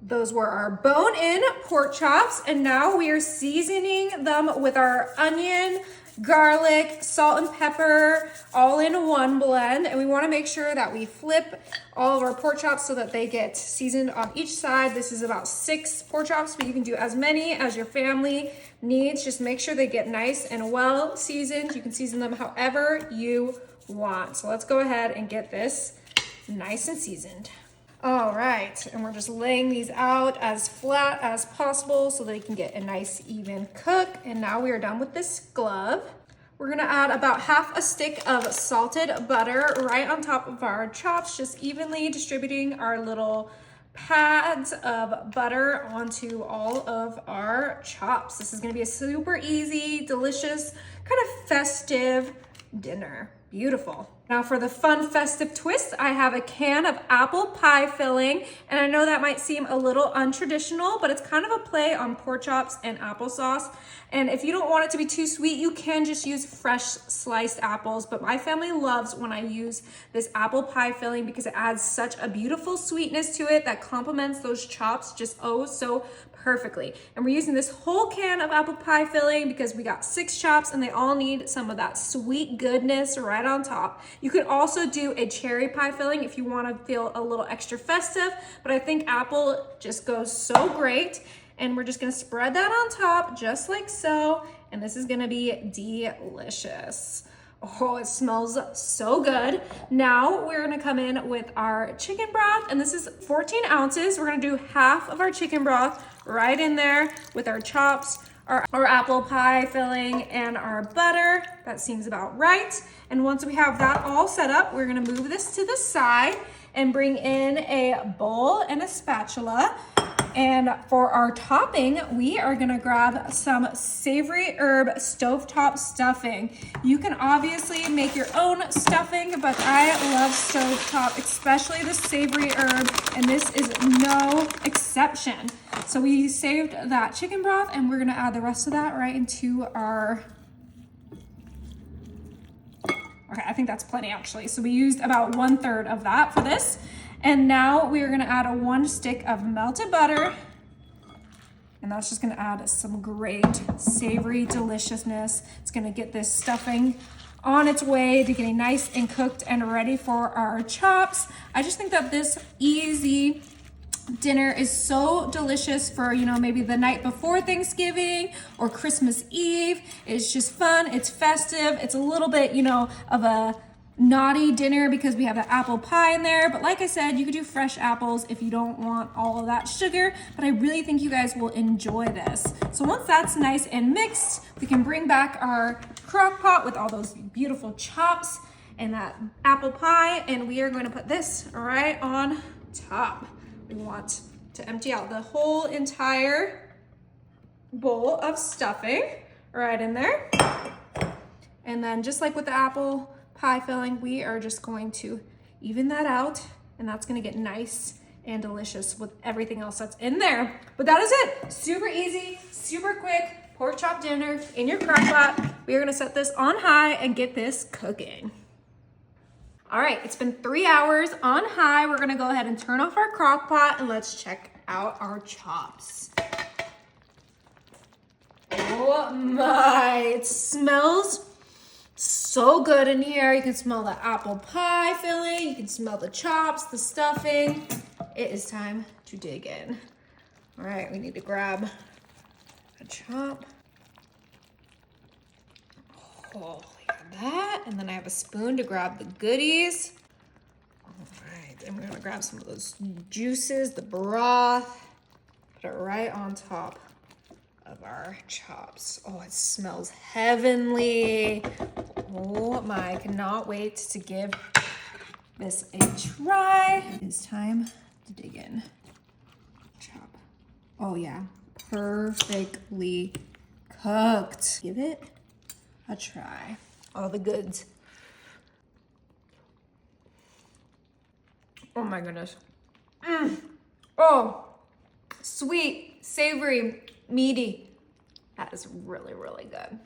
Those were our bone-in pork chops, and now we are seasoning them with our onion, garlic, salt and pepper, all in one blend. And we wanna make sure that we flip all of our pork chops so that they get seasoned on each side. This is about 6 pork chops, but you can do as many as your family needs. Just make sure they get nice and well seasoned. You can season them however you want. So let's go ahead and get this nice and seasoned. All right, and we're just laying these out as flat as possible so they can get a nice even cook. And now we are done with this glove. We're gonna add about half a stick of salted butter right on top of our chops, just evenly distributing our little pads of butter onto all of our chops. This is gonna be a super easy, delicious, kind of festive dinner. Beautiful. Now for the fun festive twist, I have a can of apple pie filling, and I know that might seem a little untraditional, but it's kind of a play on pork chops and applesauce. And if you don't want it to be too sweet, you can just use fresh sliced apples, but my family loves when I use this apple pie filling because it adds such a beautiful sweetness to it that complements those chops just oh so perfectly. And we're using this whole can of apple pie filling because we got 6 chops and they all need some of that sweet goodness right on top. You could also do a cherry pie filling if you want to feel a little extra festive, but I think apple just goes so great. And we're just gonna spread that on top just like so. And this is gonna be delicious. Oh, it smells so good. Now we're gonna come in with our chicken broth, and this is 14 ounces. We're gonna do half of our chicken broth right in there with our chops, our apple pie filling, and our butter. That seems about right. And once we have that all set up, we're gonna move this to the side and bring in a bowl and a spatula. And for our topping, we are gonna grab some savory herb stovetop stuffing. You can obviously make your own stuffing, but I love stovetop, especially the savory herb, and this is no exception. So we saved that chicken broth, and we're gonna add the rest of that right into our, okay, I think that's plenty actually. So we used about 1/3 of that for this. And now we are gonna add 1 stick of melted butter, and that's just gonna add some great savory deliciousness. It's gonna get this stuffing on its way to getting nice and cooked and ready for our chops. I just think that this easy dinner is so delicious for, you know, maybe the night before Thanksgiving or Christmas Eve. It's just fun, it's festive, it's a little bit, you know, of a naughty dinner because we have an apple pie in there. But like I said, you could do fresh apples if you don't want all of that sugar, but I really think you guys will enjoy this. So once that's nice and mixed, we can bring back our crock pot with all those beautiful chops and that apple pie, and we are going to put this right on top. We want to empty out the whole entire bowl of stuffing right in there. And then just like with the apple pie filling, we are just going to even that out, and that's gonna get nice and delicious with everything else that's in there. But that is it. Super easy, super quick pork chop dinner in your crock pot. We are gonna set this on high and get this cooking. All right, it's been 3 hours on high. We're gonna go ahead and turn off our crock pot and let's check out our chops. Oh my, it smells so good in here. You can smell the apple pie filling, you can smell the chops, the stuffing. It is time to dig in. All right, we need to grab a chop. Oh, look at that. And then I have a spoon to grab the goodies. All right, and we're gonna grab some of those juices, the broth, put it right on top of our chops. Oh, it smells heavenly. Oh my, I cannot wait to give this a try. It is time to dig in. Chop. Oh yeah, perfectly cooked. Give it a try. All the goods. Oh my goodness. Oh, sweet, savory, meaty. That is really, really good.